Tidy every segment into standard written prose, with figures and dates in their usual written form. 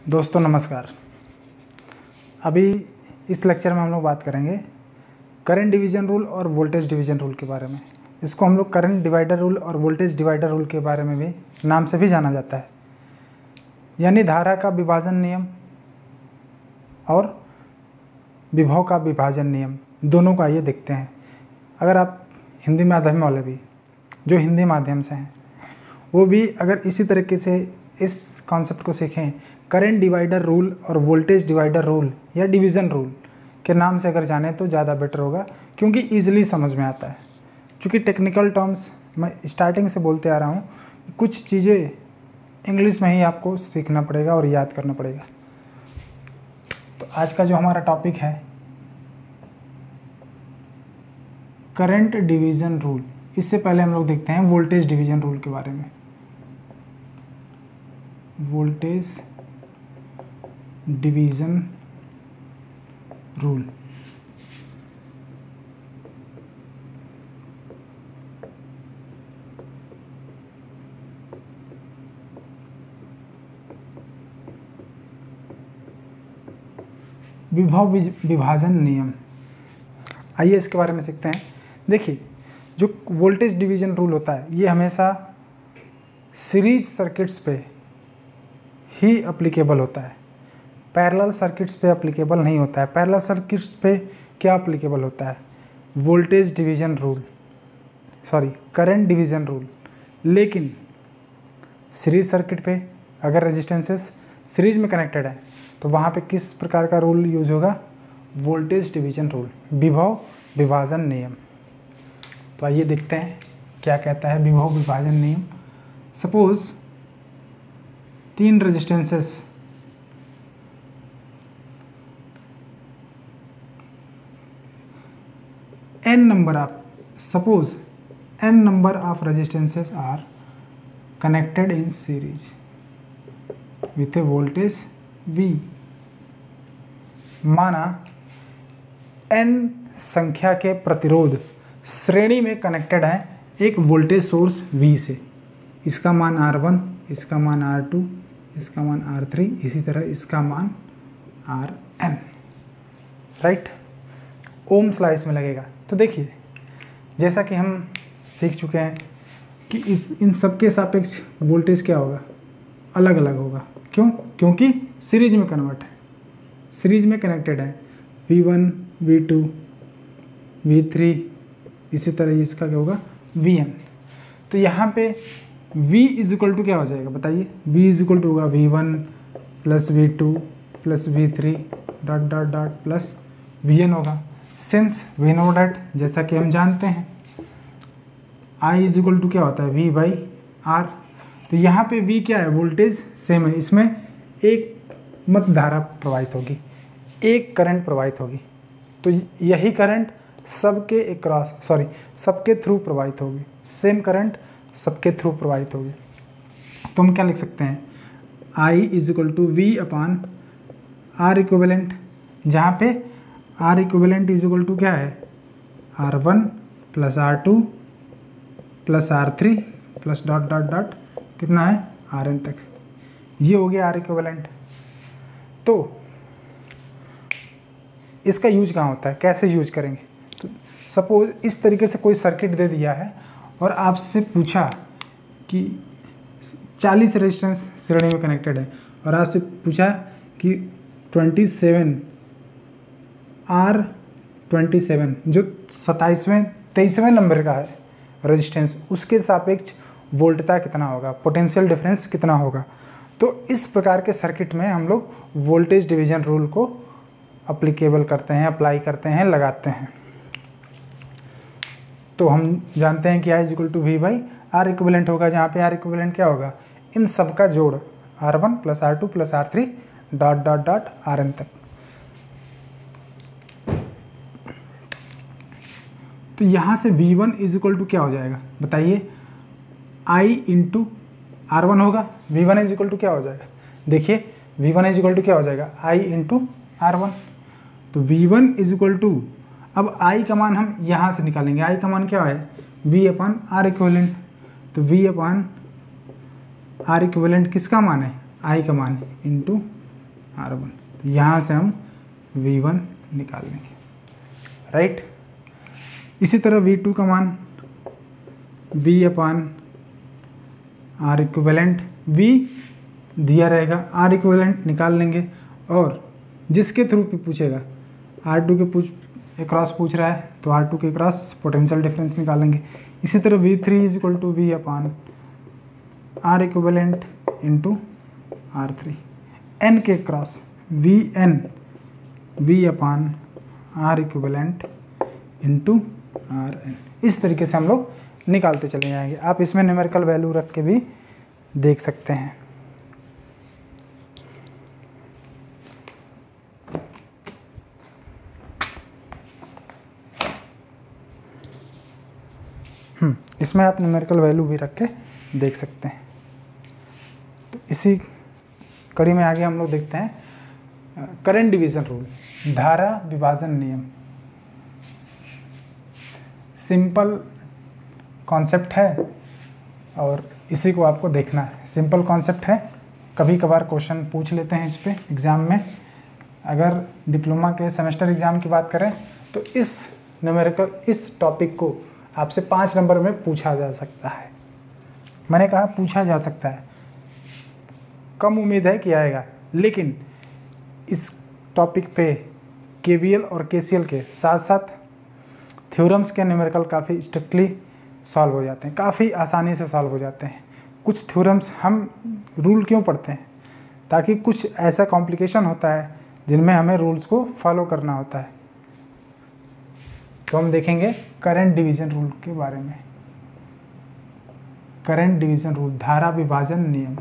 दोस्तों नमस्कार। अभी इस लेक्चर में हम लोग बात करेंगे करंट डिवीज़न रूल और वोल्टेज डिवीज़न रूल के बारे में। इसको हम लोग करंट डिवाइडर रूल और वोल्टेज डिवाइडर रूल के बारे में भी नाम से भी जाना जाता है, यानी धारा का विभाजन नियम और विभव का विभाजन नियम, दोनों का ये देखते हैं। अगर आप हिंदी माध्यम वाले भी जो हिंदी माध्यम से हैं वो भी अगर इसी तरीके से इस कॉन्सेप्ट को सीखें, करंट डिवाइडर रूल और वोल्टेज डिवाइडर रूल या डिवीज़न रूल के नाम से अगर जाने तो ज़्यादा बेटर होगा, क्योंकि ईजिली समझ में आता है। क्योंकि टेक्निकल टर्म्स मैं स्टार्टिंग से बोलते आ रहा हूँ, कुछ चीज़ें इंग्लिश में ही आपको सीखना पड़ेगा और याद करना पड़ेगा। तो आज का जो हमारा टॉपिक है करंट डिवीज़न रूल, इससे पहले हम लोग देखते हैं वोल्टेज डिवीज़न रूल के बारे में। वोल्टेज डिवीज़न रूल विभव विभाजन नियम, आइए इसके बारे में सीखते हैं। देखिए, जो वोल्टेज डिवीज़न रूल होता है ये हमेशा सीरीज सर्किट्स पे ही एप्लीकेबल होता है, पैरेलल सर्किट्स पे एप्लीकेबल नहीं होता है। पैरेलल सर्किट्स पे क्या एप्लीकेबल होता है? Voltage division rule, current division rule. लेकिन सीरीज सर्किट पे अगर रेजिस्टेंसेस सीरीज में कनेक्टेड है तो वहाँ पे किस प्रकार का रूल यूज होगा? वोल्टेज डिवीज़न रूल, विभव विभाजन नियम। तो आइए देखते हैं क्या कहता है विभव विभाजन नियम। Suppose 3 resistances n number of resistances are connected in series with a voltage V। माना n संख्या के प्रतिरोध श्रेणी में कनेक्टेड हैं एक वोल्टेज सोर्स V से। इसका मान R1, इसका मान R2, इसका मान R3, इसी तरह इसका मान Rn, राइट। ओम्स लॉ इसमें लगेगा। तो देखिए, जैसा कि हम सीख चुके हैं कि इन सबके सापेक्ष वोल्टेज क्या होगा? अलग अलग होगा। क्यों? क्योंकि सीरीज में कन्वर्ट है, सीरीज में कनेक्टेड है। V1, V2, V3, इसी तरह इसका क्या होगा? Vn। तो यहाँ पे V इज इक्वल टू क्या हो जाएगा बताइए? V इज इक्वल टू होगा V1 plus V2 plus V3 dot dot dot plus Vn होगा। सिंस वी नो डैट, जैसा कि हम जानते हैं I इज इक्वल टू क्या होता है? V by R। तो यहाँ पे V क्या है? वोल्टेज सेम है, इसमें एक मत धारा प्रवाहित होगी, एक करंट प्रवाहित होगी। तो यही करंट सबके थ्रू प्रवाहित होगी, सेम करंट सबके थ्रू प्रवाहित होगी। तो हम क्या लिख सकते हैं? I is equal to V upon R equivalent, जहाँ पे R equivalent is equal to क्या है? R1 plus R2 plus R3 plus dot dot dot कितना है? Rn तक। ये हो गया R इक्विवेलेंट। तो इसका यूज कहाँ होता है, कैसे यूज करेंगे? तो सपोज इस तरीके से कोई सर्किट दे दिया है और आपसे पूछा कि 40 रेजिस्टेंस श्रेणी में कनेक्टेड है और आपसे पूछा कि 27 R27 जो 23वें नंबर का है रेजिस्टेंस, उसके सापेक्ष वोल्टता कितना होगा, पोटेंशियल डिफरेंस कितना होगा। तो इस प्रकार के सर्किट में हम लोग वोल्टेज डिवीज़न रूल को अप्लीकेबल करते हैं, अप्लाई करते हैं, लगाते हैं। तो हम जानते हैं कि I is equal to V by R equivalent होगा, जहाँ पे R इक्विवेलेंट क्या होगा? इन सब का जोड़, R1 plus R2 plus R3 dot dot dot Rn तक। तो यहाँ से V1 इज इक्वल टू क्या हो जाएगा बताइए? I इंटू R1 होगा। V1 इज इक्वल टू क्या हो जाएगा? देखिए, V1 इज इक्वल टू क्या हो जाएगा? I into R1। तो V1 इज इक्वल टू, अब I का मान हम यहाँ से निकालेंगे। I का मान क्या है? V upon R equivalent. तो V अपान R इक्विवेलेंट किसका मान है? I का मान इंटू R1। तो यहाँ से हम V1 निकाल लेंगे, राइट। इसी तरह V2 का मान V upon R equivalent, V दिया रहेगा, R इक्विवेलेंट निकाल लेंगे, और जिसके थ्रू भी पूछेगा R2 के क्रॉस पूछ रहा है तो R2 के क्रॉस पोटेंशियल डिफरेंस निकालेंगे। इसी तरह V3 is equal to V upon R equivalent into R3, N के cross VN V upon R equivalent into RN। इस तरीके से हम लोग निकालते चले जाएंगे। आप इसमें न्यूमेरिकल वैल्यू रख के भी देख सकते हैं। इसमें आप न्यूमेरिकल वैल्यू भी रख के देख सकते हैं। तो इसी कड़ी में आगे हम लोग देखते हैं करंट डिवीजन रूल, धारा विभाजन नियम। सिंपल कॉन्सेप्ट है और इसी को आपको देखना है। सिंपल कॉन्सेप्ट है, कभी कभार क्वेश्चन पूछ लेते हैं इस पे एग्ज़ाम में। अगर डिप्लोमा के सेमेस्टर एग्ज़ाम की बात करें तो इस टॉपिक को आपसे 5 नंबर में पूछा जा सकता है। मैंने कहा पूछा जा सकता है, कम उम्मीद है कि आएगा, लेकिन इस टॉपिक पे केवीएल और केसीएल के साथ साथ थ्योरम्स के न्यूमेरिकल काफ़ी स्ट्रिक्टली सॉल्व हो जाते हैं, काफ़ी आसानी से सॉल्व हो जाते हैं। कुछ थ्योरम्स हम रूल क्यों पढ़ते हैं, ताकि कुछ ऐसा कॉम्प्लिकेशन होता है जिनमें हमें रूल्स को फॉलो करना होता है। तो हम देखेंगे करंट डिवीजन रूल के बारे में। करंट डिवीजन रूल, धारा विभाजन नियम।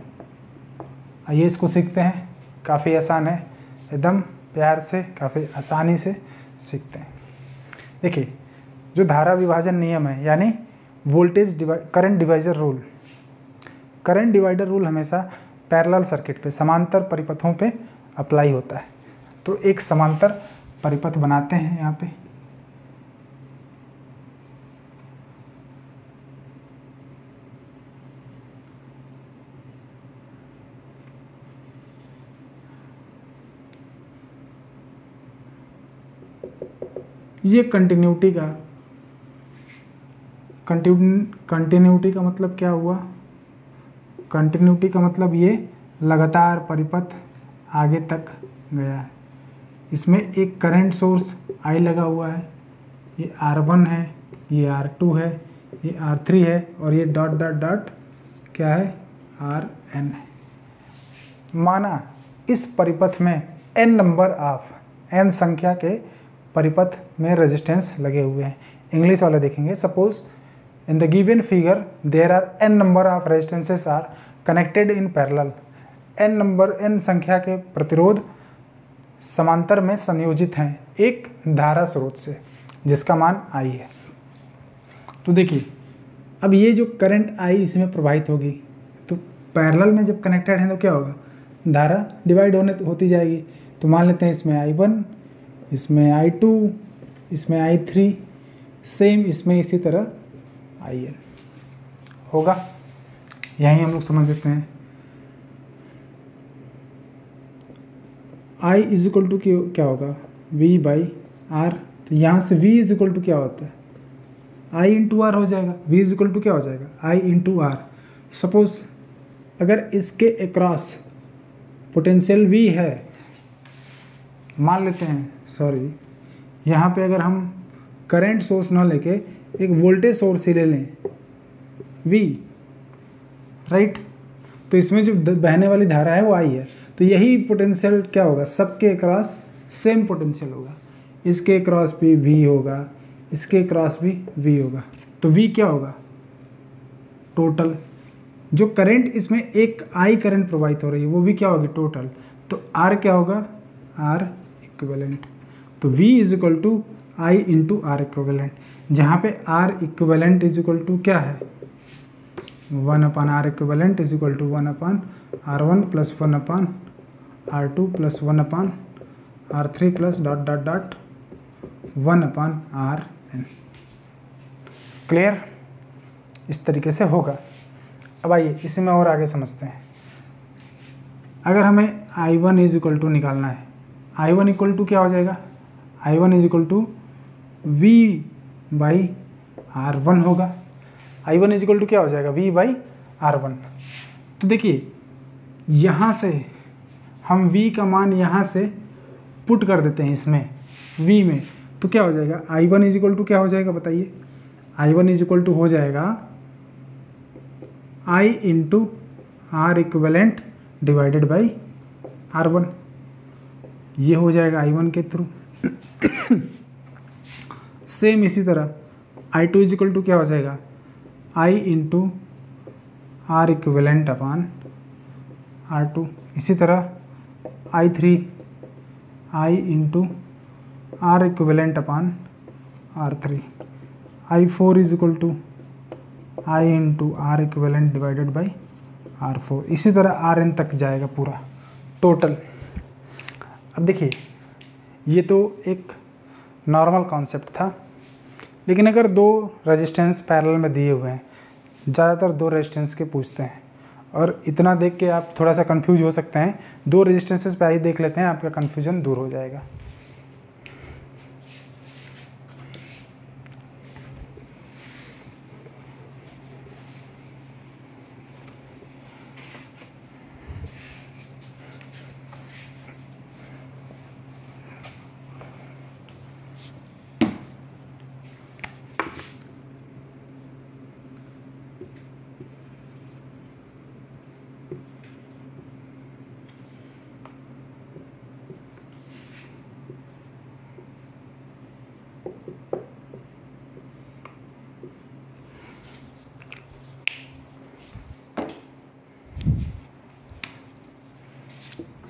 आइए इसको सीखते हैं। काफ़ी आसान है, एकदम प्यार से, काफ़ी आसानी से सीखते हैं। देखिए, जो धारा विभाजन नियम है यानी current divider rule. Current divider rule हमेशा पैरेलल सर्किट पे, समांतर परिपथों पे अप्लाई होता है। तो एक समांतर परिपथ बनाते हैं यहाँ पे। ये कंटिन्यूटी का मतलब क्या हुआ? कंटिन्यूटी का मतलब ये लगातार परिपथ आगे तक गया है। इसमें एक करंट सोर्स I लगा हुआ है, ये R1 है, ये R2 है, ये R3 है, और ये डॉट डॉट डॉट क्या है? RN है। माना इस परिपथ में n संख्या के परिपथ में रेजिस्टेंस लगे हुए हैं। इंग्लिश वाला देखेंगे। Suppose in the given figure there are n number of resistances are connected in parallel. n संख्या के प्रतिरोध समांतर में संयोजित हैं एक धारा स्रोत से जिसका मान I है। तो देखिए, अब ये जो करंट I इसमें प्रवाहित होगी, तो पैरेलल में जब कनेक्टेड है तो क्या होगा? धारा डिवाइड होती जाएगी। तो मान लेते हैं इसमें I1, इसमें I2, इसमें I3, सेम इसमें इसी तरह IN होगा। यहीं हम लोग समझ सकते हैं। I इज इक्वल टू क्या होगा? V by R। तो यहाँ से V इज इक्वल टू क्या होता है? I इंटू R हो जाएगा। V इज इक्वल टू क्या हो जाएगा? I into R। सपोज अगर इसके अक्रॉस पोटेंशियल V है, मान लेते हैं, सॉरी, यहाँ पे अगर हम करंट सोर्स ना लेके एक वोल्टेज सोर्स ही ले लें V, राइट, तो इसमें जो बहने वाली धारा है वो I है। तो यही पोटेंशियल क्या होगा? सबके क्रॉस सेम पोटेंशियल होगा। इसके क्रॉस भी V होगा, इसके क्रॉस भी V होगा। तो V क्या होगा? टोटल जो करंट इसमें एक I करंट प्रवाहित हो रही है वो भी क्या होगी? टोटल। तो R क्या होगा? R equivalent. तो V is equal to I into R equivalent, जहाँ पे R equivalent is equal to क्या है? 1 upon R equivalent is equal to 1 upon R1 plus 1 upon R2 plus 1 upon R3 plus dot dot dot 1 upon RN। Clear? इस तरीके से होगा। अब आइए इसी में और आगे समझते हैं। अगर हमें I1 इज इक्वल टू निकालना है, I1 इक्वल टू क्या हो जाएगा, I1 is equal to V/R1 होगा। I1 इज इक्वल टू क्या हो जाएगा, V/R1। तो देखिए यहाँ से हम V का मान यहाँ से पुट कर देते हैं इसमें V में, तो क्या हो जाएगा, I1 इज इक्वल टू क्या हो जाएगा बताइए, I1 इज इक्वल टू हो जाएगा I into R equivalent divided by R1। ये हो जाएगा I1 के थ्रू। सेम इसी तरह I2 इज इक्वल टू क्या हो जाएगा, I into R equivalent upon R2। इसी तरह I3 I into R equivalent upon R3। I4 is equal to I into R equivalent divided by R4। इसी तरह Rn तक जाएगा पूरा टोटल। अब देखिए ये तो एक नॉर्मल कॉन्सेप्ट था, लेकिन अगर दो रेजिस्टेंस पैरेलल में दिए हुए हैं, ज़्यादातर दो रेजिस्टेंस के पूछते हैं, और इतना देख के आप थोड़ा सा कंफ्यूज हो सकते हैं। दो रेजिस्टेंसेस पहले देख लेते हैं, आपका कंफ्यूजन दूर हो जाएगा।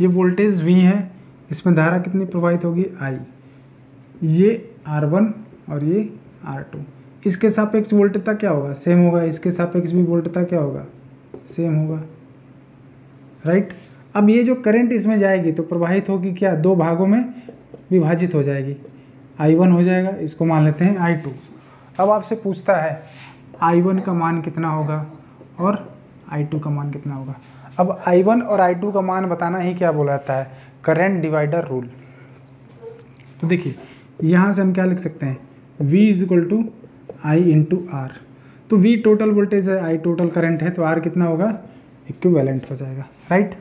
ये वोल्टेज V है, इसमें धारा कितनी प्रवाहित होगी, I। ये R1 और ये R2। इसके सापेक्ष वोल्टेजता क्या होगा, सेम होगा। इसके सापेक्ष भी वोल्टेजता क्या होगा, सेम होगा, राइट। अब ये जो करंट इसमें जाएगी तो प्रवाहित होगी क्या, दो भागों में विभाजित हो जाएगी। I1 हो जाएगा, इसको मान लेते हैं I2। अब आपसे पूछता है I1 का मान कितना होगा और I2 का मान कितना होगा। अब I1 और I2 का मान बताना ही क्या बोला जाता है, करंट डिवाइडर रूल। तो देखिए यहाँ से हम क्या लिख सकते हैं, V is equal to I into R। तो V टोटल वोल्टेज है, I टोटल करंट है, तो R कितना होगा, इक्विवेलेंट हो जाएगा, राइट।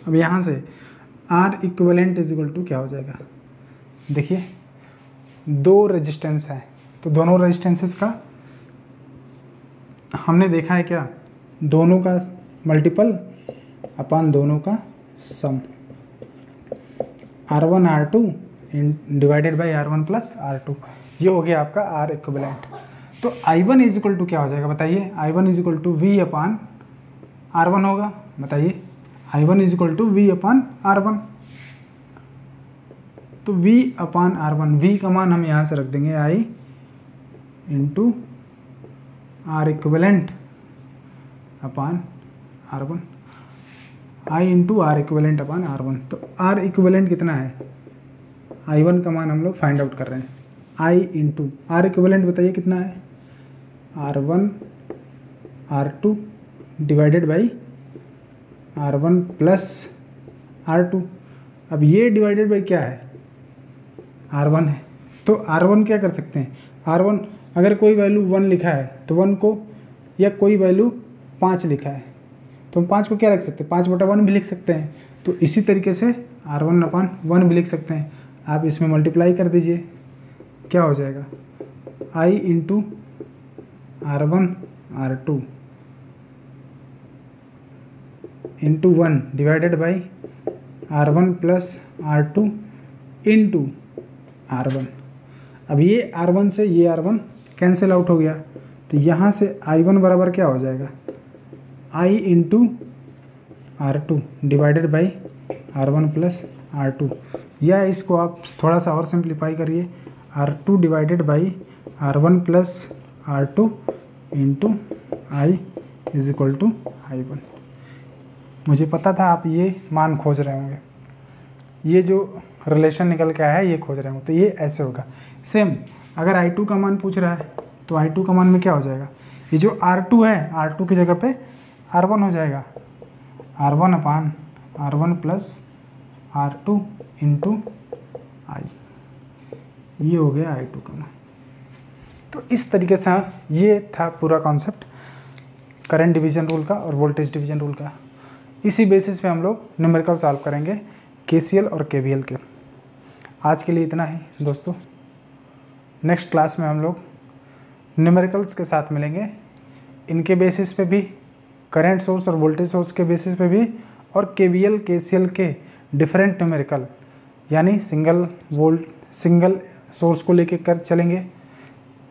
अब यहाँ से R equivalent is equal to क्या हो जाएगा, देखिए दो रेजिस्टेंस हैं, तो दोनों रेजिस्टेंसेस का हमने देखा है क्या, दोनों का मल्टीपल अपान दोनों का सम, R1 R2 divided by R1 plus R2। ये हो गया आपका R इक्विवेलेंट। तो I1 इज इक्वल टू क्या हो जाएगा बताइए, I1 is equal to V upon R1 होगा, बताइए I1 is equal to V upon R1। तो V अपान R1, V का मान हम यहाँ से रख देंगे I into R equivalent upon R1, I into R equivalent upon R1। तो R इक्विवेलेंट कितना है, I1 का मान हम लोग फाइंड आउट कर रहे हैं, I इंटू R इक्विवेलेंट बताइए कितना है, R1 R2 divided by R1 plus R2। अब ये डिवाइडेड बाई क्या है, R1 है, तो R1 क्या कर सकते हैं, R1 अगर कोई वैल्यू 1 लिखा है तो 1 को, या कोई वैल्यू 5 लिखा है तो हम 5 को क्या रख सकते हैं, 5/1 भी लिख सकते हैं। तो इसी तरीके से R1 अपान 1 भी लिख सकते हैं। आप इसमें मल्टीप्लाई कर दीजिए, क्या हो जाएगा, I into R1 R2 into 1 divided by R1 plus R2 into R1। अब ये R1 से ये R1 कैंसिल आउट हो गया, तो यहाँ से I1 बराबर क्या हो जाएगा, I into R2 divided by R1 plus R2, या इसको आप थोड़ा सा और सिंप्लीफाई करिए, R2 divided by R1 plus R2 into I is equal to I1। मुझे पता था आप ये मान खोज रहे होंगे, ये जो रिलेशन निकल के आया है ये खोज रहे होंगे, तो ये ऐसे होगा। सेम अगर I2 का मान पूछ रहा है तो I2 का मान में क्या हो जाएगा, ये जो R2 है R2 की जगह पे R1 हो जाएगा, R1 अपान R1 प्लस R2 इंटू आई, ये हो गया I2 का मान। तो इस तरीके से ये था पूरा कॉन्सेप्ट करंट डिवीजन रूल का और वोल्टेज डिवीजन रूल का। इसी बेसिस पे हम लोग न्यूमेरिकल सॉल्व करेंगे KCL और KVL के। आज के लिए इतना ही दोस्तों, नेक्स्ट क्लास में हम लोग न्यूमेरिकल्स के साथ मिलेंगे, इनके बेसिस पे भी, करंट सोर्स और वोल्टेज सोर्स के बेसिस पे भी, और KVL KCL के डिफरेंट न्यूमेरिकल, यानी सिंगल सोर्स को लेके कर चलेंगे,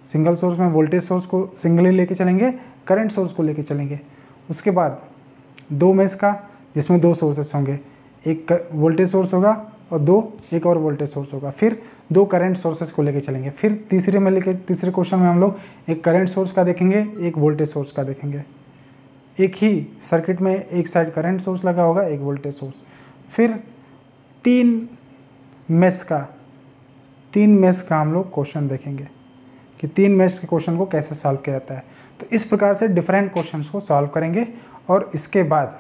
सिंगल सोर्स में वोल्टेज सोर्स को सिंगल ही लेके चलेंगे, करंट सोर्स को लेके चलेंगे। उसके बाद 2 मेश का, जिसमें 2 सोर्सेस होंगे, एक वोल्टेज सोर्स होगा और एक और वोल्टेज सोर्स होगा। फिर 2 करंट सोर्सेस को लेके चलेंगे। फिर तीसरे क्वेश्चन में हम लोग एक करंट सोर्स का देखेंगे, एक वोल्टेज सोर्स का देखेंगे। एक ही सर्किट में एक साइड करंट सोर्स लगा होगा, एक वोल्टेज सोर्स। फिर 3 मेश का हम लोग क्वेश्चन देखेंगे कि 3 मेश के क्वेश्चन को कैसे सॉल्व किया जाता है। तो इस प्रकार से डिफरेंट क्वेश्चंस को सॉल्व करेंगे। और इसके बाद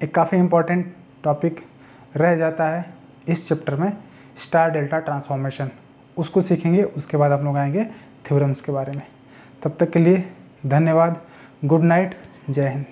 एक काफ़ी इम्पॉर्टेंट टॉपिक रह जाता है इस चैप्टर में, स्टार डेल्टा ट्रांसफॉर्मेशन, उसको सीखेंगे। उसके बाद हम लोग आएंगे थ्योरम्स के बारे में। तब तक के लिए धन्यवाद, गुड नाइट, जय हिंद।